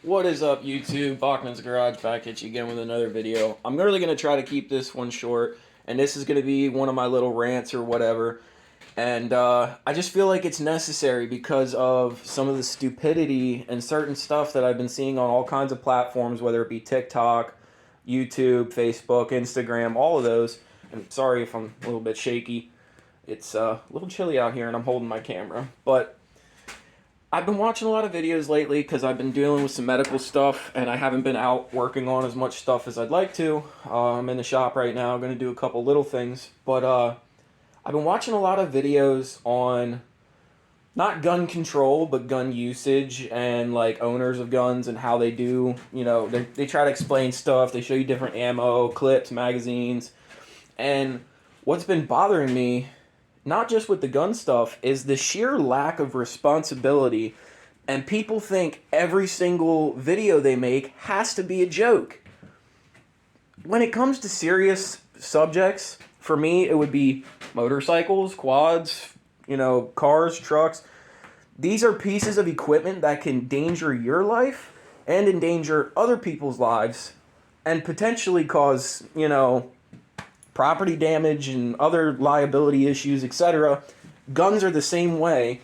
What is up, YouTube? Bachman's Garage back at you again with another video. I'm really going to try to keep this one short, and this is going to be one of my little rants or whatever. And I just feel like it's necessary because of some of the stupidity and certain stuff that I've been seeing on all kinds of platforms, whether it be TikTok, YouTube, Facebook, Instagram, all of those. And sorry if I'm a little bit shaky. It's a little chilly out here and I'm holding my camera. But I've been watching a lot of videos lately because I've been dealing with some medical stuff and I haven't been out working on as much stuff as I'd like to. I'm in the shop right now. I'm going to do a couple little things. But I've been watching a lot of videos on not gun control, but gun usage and like owners of guns and how they do. You know, they try to explain stuff. They show you different ammo, clips, magazines. And what's been bothering me, not just with the gun stuff, is the sheer lack of responsibility. And people think every single video they make has to be a joke. When it comes to serious subjects, for me, it would be motorcycles, quads, cars, trucks. These are pieces of equipment that can endanger your life and endanger other people's lives and potentially cause, property damage and other liability issues, etc. Guns are the same way.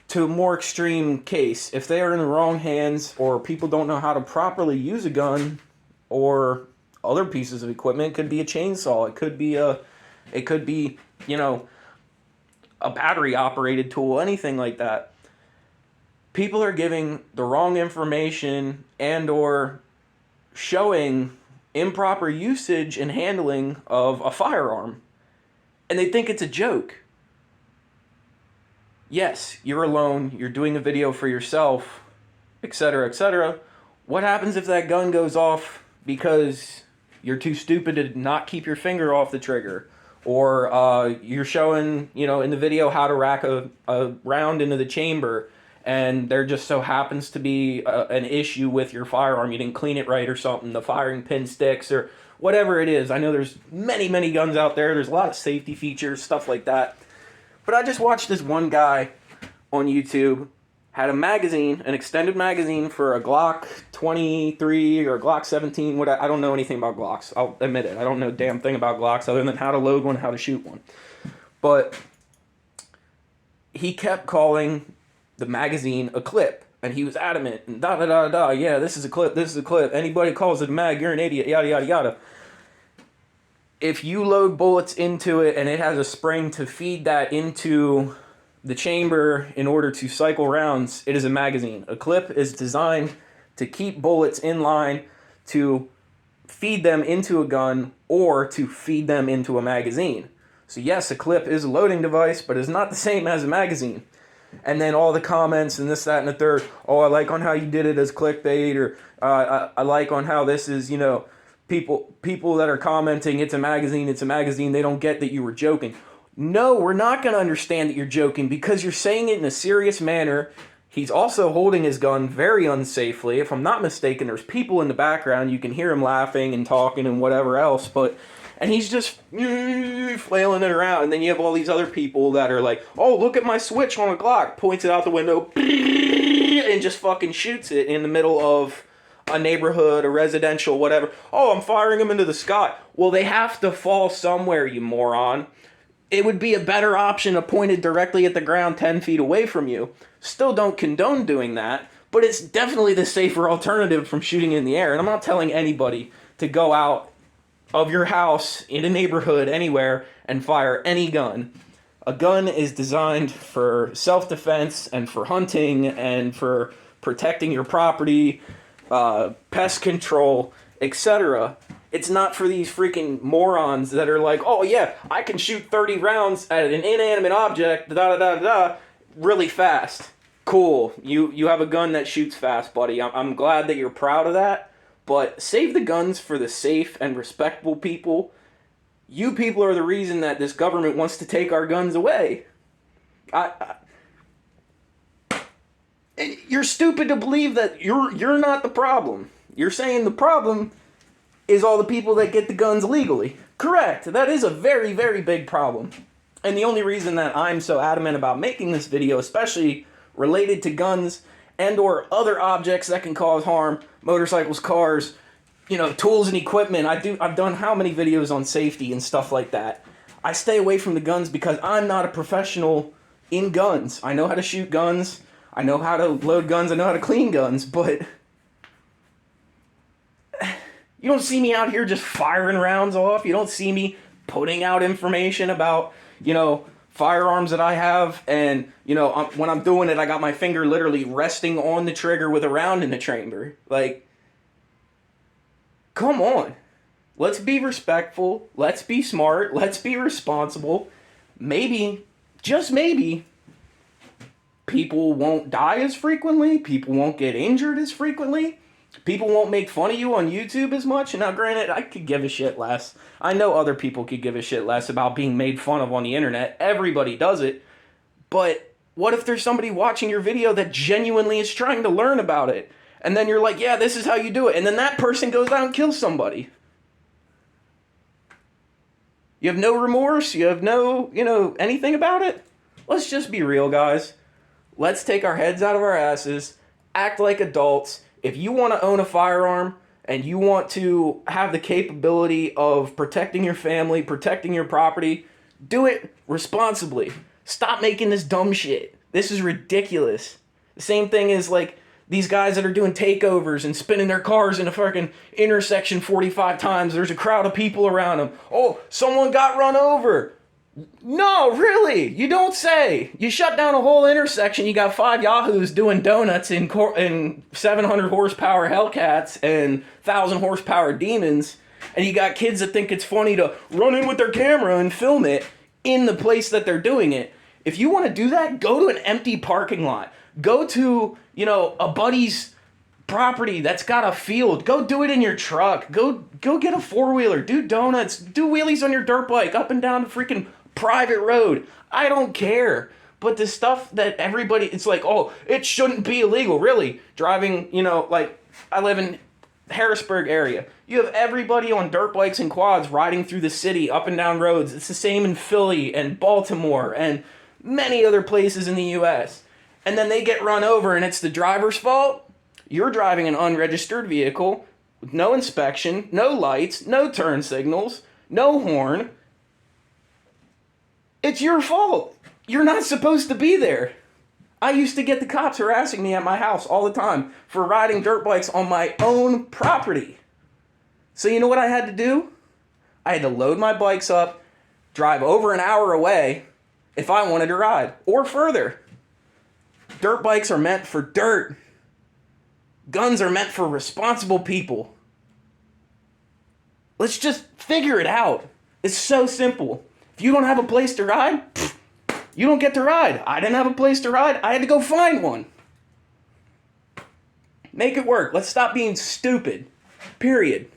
To a more extreme case, if they are in the wrong hands or people don't know how to properly use a gun or other pieces of equipment, it could be a chainsaw, it could be a battery operated tool, anything like that. People are giving the wrong information and or showing improper usage and handling of a firearm, and they think it's a joke. Yes, you're alone, you're doing a video for yourself, etc., etc. What happens if that gun goes off because you're too stupid to not keep your finger off the trigger? Or you're showing, in the video how to rack a round into the chamber, and there just so happens to be an issue with your firearm. You didn't clean it right or something. The firing pin sticks or whatever it is. I know there's many, many guns out there. There's a lot of safety features, stuff like that. But I just watched this one guy on YouTube had a magazine, an extended magazine for a Glock 23 or Glock 17. I don't know anything about Glocks. I'll admit it. I don't know a damn thing about Glocks other than how to load one, how to shoot one. But he kept calling the magazine a clip, and he was adamant, and yeah, this is a clip, anybody calls it a mag, you're an idiot, yada, yada, yada. If you load bullets into it and it has a spring to feed that into the chamber in order to cycle rounds, it is a magazine. A clip is designed to keep bullets in line, to feed them into a gun, or to feed them into a magazine. So yes, a clip is a loading device, but it's not the same as a magazine. And then all the comments and this, that, and the third. Oh, I like on how you did it as clickbait, or I like on how this is, people that are commenting, it's a magazine, they don't get that you were joking. No, we're not going to understand that you're joking because you're saying it in a serious manner. He's also holding his gun very unsafely. If I'm not mistaken, there's people in the background. You can hear him laughing and talking and whatever else, and he's just flailing it around. And then you have all these other people that are like, oh, look at my switch on a Glock, points it out the window, and just fucking shoots it in the middle of a neighborhood, a residential, whatever. Oh, I'm firing them into the sky. Well, they have to fall somewhere, you moron. It would be a better option to point it directly at the ground 10 feet away from you. Still don't condone doing that, but it's definitely the safer alternative from shooting in the air. And I'm not telling anybody to go out of your house, in a neighborhood, anywhere, and fire any gun. A gun is designed for self-defense and for hunting and for protecting your property, pest control, etc. It's not for these freaking morons that are like, oh yeah, I can shoot 30 rounds at an inanimate object, really fast. Cool, you have a gun that shoots fast, buddy. I'm glad that you're proud of that. But save the guns for the safe and respectable people. You people are the reason that this government wants to take our guns away. You're stupid to believe that you're not the problem. You're saying the problem is all the people that get the guns legally. Correct. That is a very, very big problem. And the only reason that I'm so adamant about making this video, especially related to guns and or other objects that can cause harm, motorcycles, cars, tools and equipment. I've done how many videos on safety and stuff like that. I stay away from the guns because I'm not a professional in guns. I know how to shoot guns, I know how to load guns, I know how to clean guns, but you don't see me out here just firing rounds off. You don't see me putting out information about, firearms that I have. And, when I'm doing it, I got my finger literally resting on the trigger with a round in the chamber. Like, come on. Let's be respectful. Let's be smart. Let's be responsible. Maybe, just maybe, people won't die as frequently. People won't get injured as frequently. People won't make fun of you on YouTube as much. Now, granted, I could give a shit less. I know other people could give a shit less about being made fun of on the internet. Everybody does it. But what if there's somebody watching your video that genuinely is trying to learn about it? And then you're like, yeah, this is how you do it. And then that person goes out and kills somebody. You have no remorse. You have no, anything about it. Let's just be real, guys. Let's take our heads out of our asses. Act like adults. If you want to own a firearm and you want to have the capability of protecting your family, protecting your property, do it responsibly. Stop making this dumb shit. This is ridiculous. The same thing is like these guys that are doing takeovers and spinning their cars in a fucking intersection 45 times. There's a crowd of people around them. Oh, someone got run over. No, really? You don't say. You shut down a whole intersection. You got 5 yahoos doing donuts in 700 horsepower Hellcats and 1,000 horsepower Demons, and you got kids that think it's funny to run in with their camera and film it in the place that they're doing it. If you want to do that, go to an empty parking lot. Go to, a buddy's property that's got a field. Go do it in your truck. Go get a 4-wheeler. Do donuts. Do wheelies on your dirt bike up and down the freaking private road. I don't care. But the stuff that everybody, it's like, oh, it shouldn't be illegal. Really, driving, like I live in Harrisburg area. You have everybody on dirt bikes and quads riding through the city up and down roads. It's the same in Philly and Baltimore and many other places in the U.S. And then they get run over and it's the driver's fault. You're driving an unregistered vehicle with no inspection, no lights, no turn signals, no horn. It's your fault. You're not supposed to be there. I used to get the cops harassing me at my house all the time for riding dirt bikes on my own property. So you know what I had to do? I had to load my bikes up, drive over an hour away if I wanted to ride, or further. Dirt bikes are meant for dirt. Guns are meant for responsible people. Let's just figure it out. It's so simple. If you don't have a place to ride, you don't get to ride. I didn't have a place to ride. I had to go find one. Make it work. Let's stop being stupid. Period.